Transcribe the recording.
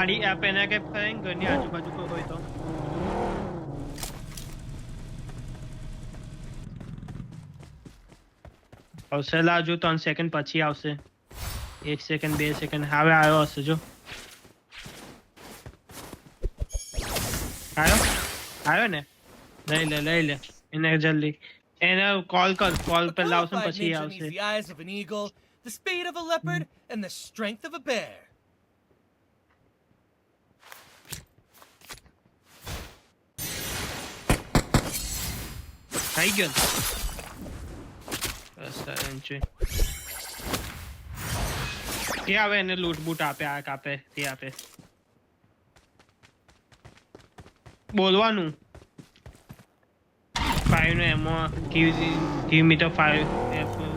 આડી એપ એના કે કઈ ઘરની આજુબાજુ કોઈ હોય તો આવશે લાજો 3 સેકન્ડ પછી આવશે 1 સેકન્ડ 2 સેકન્ડ હવે આવ્યો હશે જો આવ્યો ને લઈ લે એને જલ્દી એને કોલ કર કોલ A પર લાવશે qualified પછી ninja આવશે needs the eyes of an eagle, the speed of a leopard, and the strength of a bear. થઈ ગયો બસ એન્ટ્રી કે આવે એને લૂટ બૂટ આપે આ કાપે તે આપે બોલવાનું 5 નો એમો give me the 5